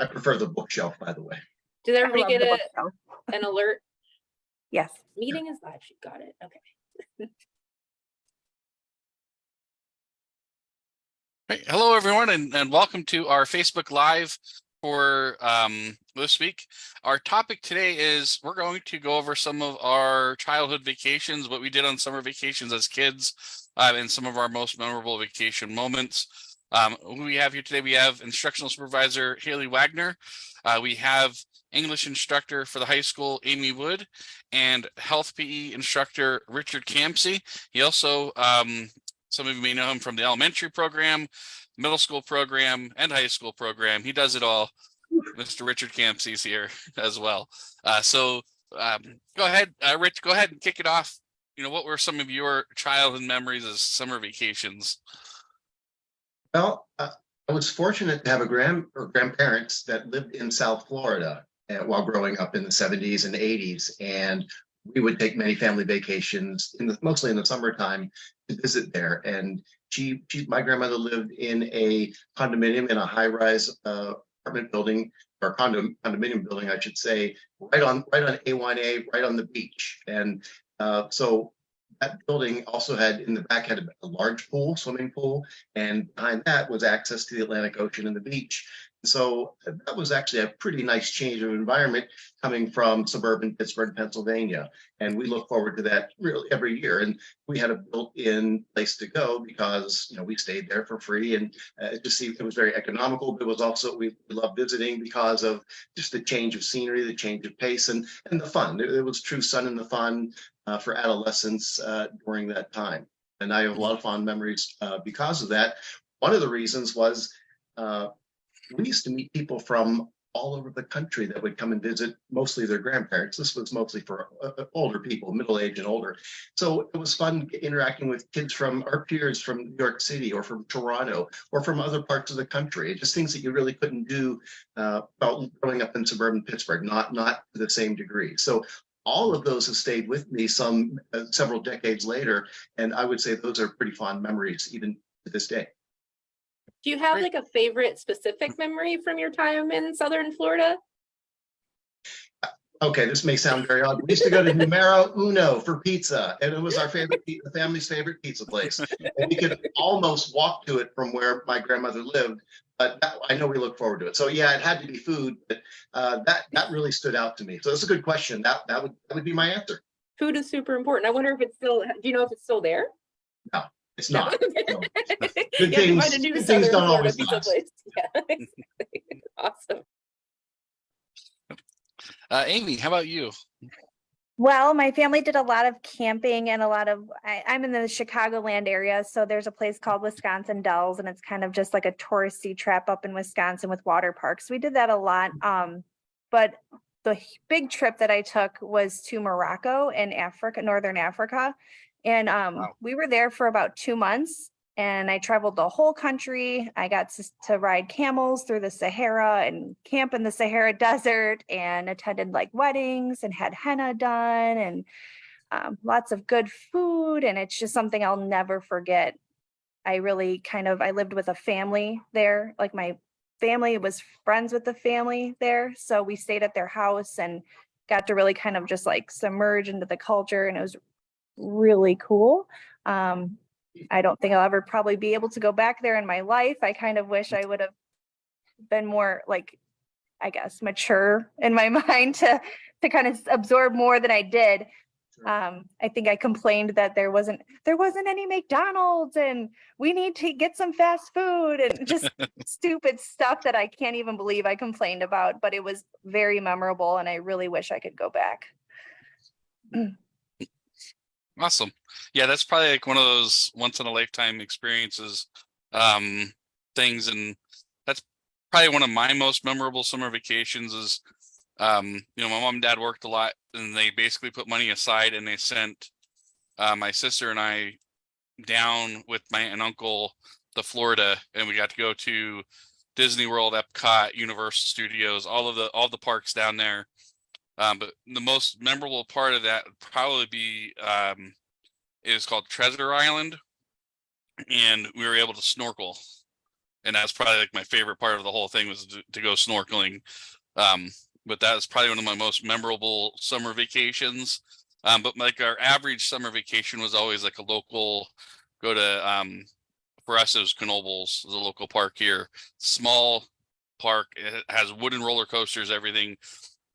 I prefer the bookshelf, by the way. Did everybody love get the bookshelf. an alert? Yes. Meeting is live. She got it. Okay. Hey, hello, everyone, and welcome to our Facebook Live for this week. Our topic today is we're going to go over some of our childhood vacations, what we did on summer vacations as kids, and some of our most memorable vacation moments. Who we have here today, we have instructional supervisor Haley Wagner. We have English instructor for the high school, Amy Wood, and health PE instructor, Richard Campsey. He also, some of you may know him from the elementary program, middle school program, and high school program. He does it all. Mr. Richard Campsey's here as well. So go ahead, Rich, go ahead and kick it off. You know, what were some of your childhood memories as summer vacations? Well, I was fortunate to have grandparents that lived in South Florida while growing up in the 70s and 80s. And we would take many family vacations, mostly in the summertime, to visit there. And my grandmother lived in a condominium in a high-rise apartment building, or condominium building, I should say, right on A1A, right on the beach. And so that building also had, in the back, had a large pool, swimming pool, and behind that was access to the Atlantic Ocean and the beach. So that was actually a pretty nice change of environment coming from suburban Pittsburgh, Pennsylvania. And we look forward to that really every year. And we had a built-in place to go because, you know, we stayed there for free, and it was very economical. But it was also, we loved visiting because of just the change of scenery, the change of pace, and the fun. It was true sun in the fun for adolescents during that time. And I have a lot of fond memories because of that. One of the reasons was we used to meet people from all over the country that would come and visit, mostly their grandparents. This was mostly for older people, middle-aged and older. So it was fun interacting with kids from our peers from New York City or from Toronto or from other parts of the country. Just things that you really couldn't do growing up in suburban Pittsburgh, not to the same degree. So all of those have stayed with me several decades later, and I would say those are pretty fond memories even to this day. Do you have like a favorite specific memory from your time in Southern Florida? Okay, this may sound very odd. We used to go to Numero Uno for pizza, and it was our favorite, the family's favorite pizza place. And we could almost walk to it from where my grandmother lived, but I know we look forward to it. So yeah, it had to be food, but that really stood out to me. So that's a good question. That would be my answer. Food is super important. I wonder if it's still, do you know if it's still there? No, it's not. No. Good things don't always last. Yeah. Awesome. Amy, how about you? Well, my family did a lot of camping and I'm in the Chicagoland area. So there's a place called Wisconsin Dells, and it's kind of just like a touristy trap up in Wisconsin with water parks. We did that a lot. But the big trip that I took was to Morocco in Africa, Northern Africa. And Wow. We were there for about 2 months, and I traveled the whole country. I got to ride camels through the Sahara and camp in the Sahara Desert, and attended like weddings and had henna done, and lots of good food. And it's just something I'll never forget. I lived with a family there. Like my family was friends with the family there. So we stayed at their house and got to really kind of just like submerge into the culture. And it was really cool. I don't think I'll ever probably be able to go back there in my life. I kind of wish I would have been more, like, I guess, mature in my mind to kind of absorb more than I did. I think I complained that there wasn't any McDonald's, and we need to get some fast food, and just stupid stuff that I can't even believe I complained about, but it was very memorable, and I really wish I could go back. Awesome. Yeah, that's probably like one of those once in a lifetime experiences, things. And that's probably one of my most memorable summer vacations is, my mom and dad worked a lot, and they basically put money aside, and they sent my sister and I down with my aunt and uncle to Florida, and we got to go to Disney World, Epcot, Universal Studios, all the parks down there. But the most memorable part of that would probably be is called Treasure Island, and we were able to snorkel. and that's probably like my favorite part of the whole thing was to go snorkeling. But that was probably one of my most memorable summer vacations. But like our average summer vacation was always like a local, go to for us it was Knoebels, the local park here, small park. It has wooden roller coasters, everything,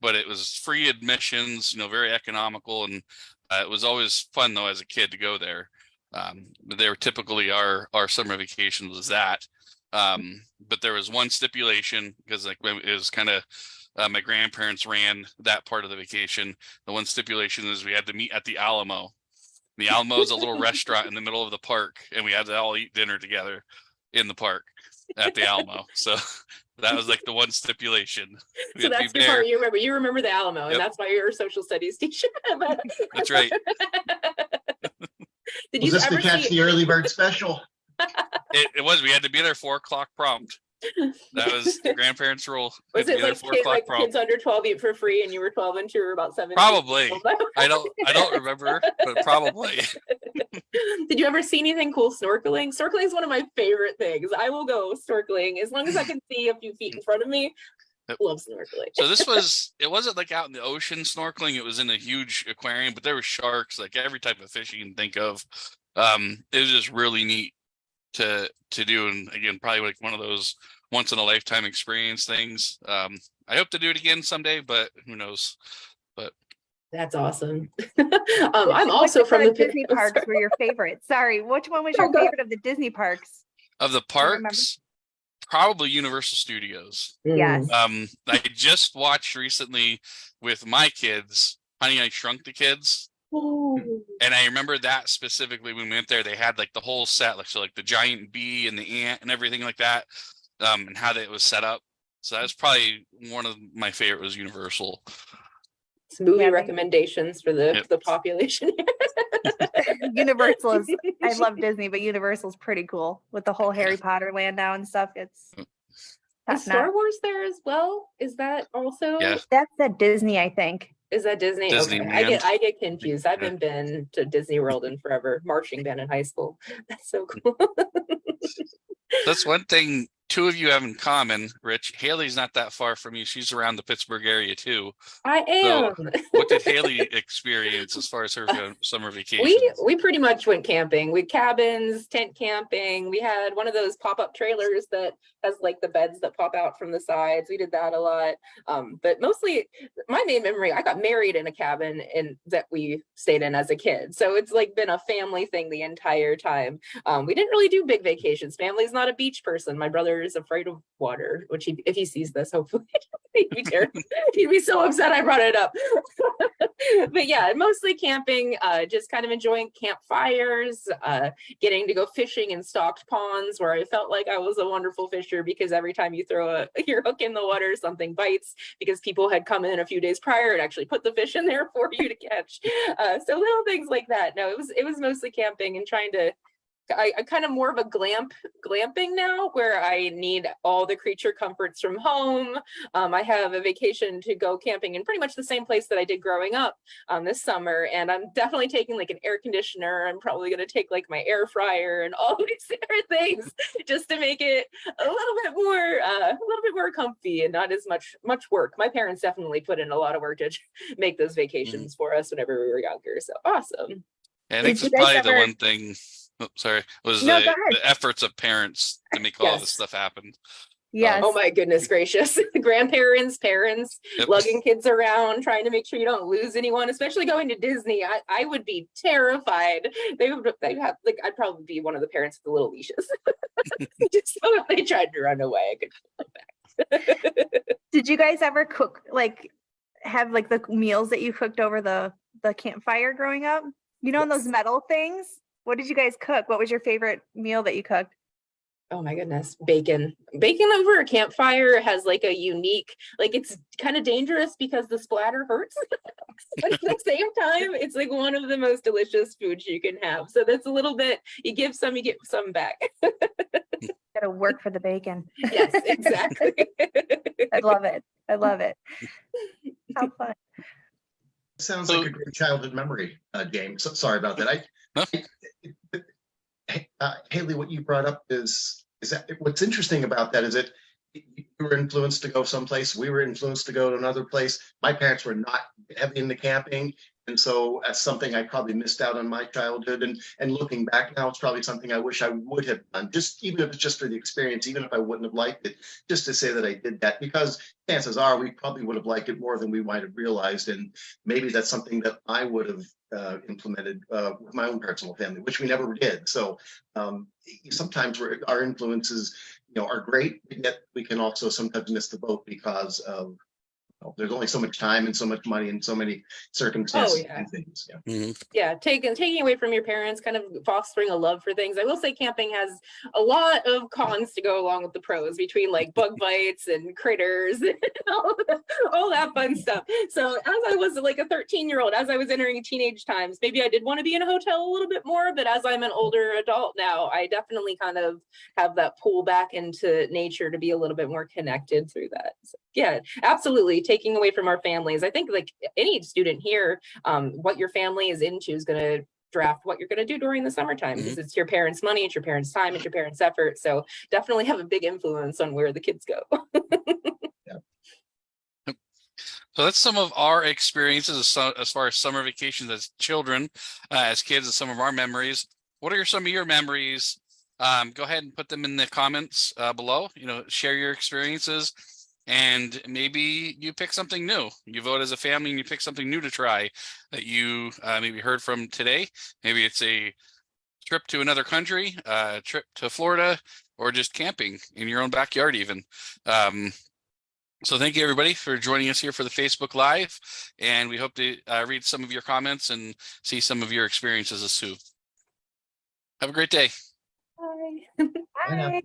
but it was free admissions, very economical, and it was always fun though as a kid to go there. But they were typically our summer vacations was that. But there was one stipulation because like it was kind of my grandparents ran that part of the vacation. The one stipulation is we had to meet at the Alamo. The Alamo is a little restaurant in the middle of the park, and we had to all eat dinner together in the park at the Alamo. So that was like the one stipulation. So that's the part you remember. You remember the Alamo, and that's why you're a social studies teacher. That's right. Did Was this to catch the early bird special? It was. We had to be there 4 o'clock prompt. That was the grandparents' rule. Was it like kids under 12 eat for free, and you were 12 and you were about 7? Probably. I don't remember, but probably. Did you ever see anything cool snorkeling? Snorkeling is one of my favorite things. I will go snorkeling as long as I can see a few feet in front of me. I love snorkeling. So it wasn't like out in the ocean snorkeling. It was in a huge aquarium, but there were sharks, like every type of fish you can think of. It was just really neat to do, and again, probably like one of those once in a lifetime experience things. I hope to do it again someday, but who knows? But that's awesome. I'm also from the Disney parks. Were your favorites? Sorry, which one was your favorite of the Disney parks? Of the parks, probably Universal Studios. Yes. I just watched recently with my kids, Honey, I Shrunk the Kids. And I remember that specifically when we went there, they had like the whole set, like the giant bee and the ant and everything like that, and how it was set up. So that was probably one of my favorite was Universal. It's movie recommendations for the population. Universal is, I love Disney, but Universal's pretty cool with the whole Harry Potter land now and stuff. It's is Star Wars there as well? Is that also? Yeah. That's at Disney, I think. Is that Disney? Okay. I get confused. I haven't been to Disney World in forever. Marching band in high school. That's so cool. That's one thing 2 of you have in common, Rich. Haley's not that far from you. She's around the Pittsburgh area too. I am. So what did Haley experience as far as her summer vacation? We pretty much went camping. We cabins, tent camping. We had one of those pop-up trailers that has like the beds that pop out from the sides. We did that a lot. But mostly my main memory, I got married in a cabin that we stayed in as a kid. So it's like been a family thing the entire time. We didn't really do big vacations. Family's not a beach person. My brother is afraid of water, which if he sees this, hopefully he'd be so upset I brought it up. But yeah, mostly camping, just kind of enjoying campfires, getting to go fishing in stocked ponds where I felt like I was a wonderful fisher because every time you throw your hook in the water, something bites because people had come in a few days prior and actually put the fish in there for you to catch. So little things like that. No, it was mostly camping and trying to I kind of more of a glamping now where I need all the creature comforts from home. I have a vacation to go camping in pretty much the same place that I did growing up this summer. And I'm definitely taking like an air conditioner. I'm probably going to take like my air fryer and all these different things just to make it a little bit more comfy and not as much work. My parents definitely put in a lot of work to make those vacations for us whenever we were younger. So awesome. Yeah, I think that's probably the one thing. Oh, sorry, was the efforts of parents to make all this stuff happen. Yes. Oh my goodness gracious. Grandparents, parents, lugging kids around, trying to make sure you don't lose anyone, especially going to Disney. I would be terrified. I'd probably be one of the parents with the little leashes. Just so if they tried to run away, I could pull them back. Did you guys ever cook, have the meals that you cooked over the campfire growing up? In those metal things? What did you guys cook? What was your favorite meal that you cooked? Oh my goodness, bacon. Bacon over a campfire has like a unique, it's kind of dangerous because the splatter hurts. But at the same time, it's like one of the most delicious foods you can have. So that's a little bit, you give some, you get some back. Gotta work for the bacon. Yes, exactly. I love it. How fun. Sounds like a great childhood memory, James. So, sorry about that. Haley, what you brought up is is that what's interesting about that is that you were influenced to go someplace, we were influenced to go to another place. My parents were not heavy into camping. And so that's something I probably missed out on my childhood. And looking back now, it's probably something I wish I would have done, just even if it's just for the experience, even if I wouldn't have liked it, just to say that I did that, because chances are we probably would have liked it more than we might have realized. And maybe that's something that I would have implemented with my own personal family, which we never did. So sometimes our influences, are great, yet we can also sometimes miss the boat because of there's only so much time and so much money and so many circumstances yeah. and things. Yeah. Mhm. Yeah, taking away from your parents, kind of fostering a love for things. I will say camping has a lot of cons to go along with the pros, between like bug bites and critters and all that fun stuff. So as I was like a 13-year-old, as I was entering teenage times, maybe I did want to be in a hotel a little bit more, but as I'm an older adult now, I definitely kind of have that pull back into nature to be a little bit more connected through that. So, yeah, absolutely. Taking away from our families. I think like any student here, what your family is into is going to draft what you're going to do during the summertime, because it's your parents' money, it's your parents' time, it's your parents' effort. So definitely have a big influence on where the kids go. So that's some of our experiences as far as summer vacations as children, as kids, and some of our memories. What are some of your memories? Go ahead and put them in the comments below. Share your experiences, and maybe you pick something new. You vote as a family and you pick something new to try that you maybe heard from today. Maybe it's a trip to another country, a trip to Florida, or just camping in your own backyard even. So thank you, everybody, for joining us here for the Facebook Live, and we hope to read some of your comments and see some of your experiences as Sue. Have a great day. Bye. Bye now. Bye.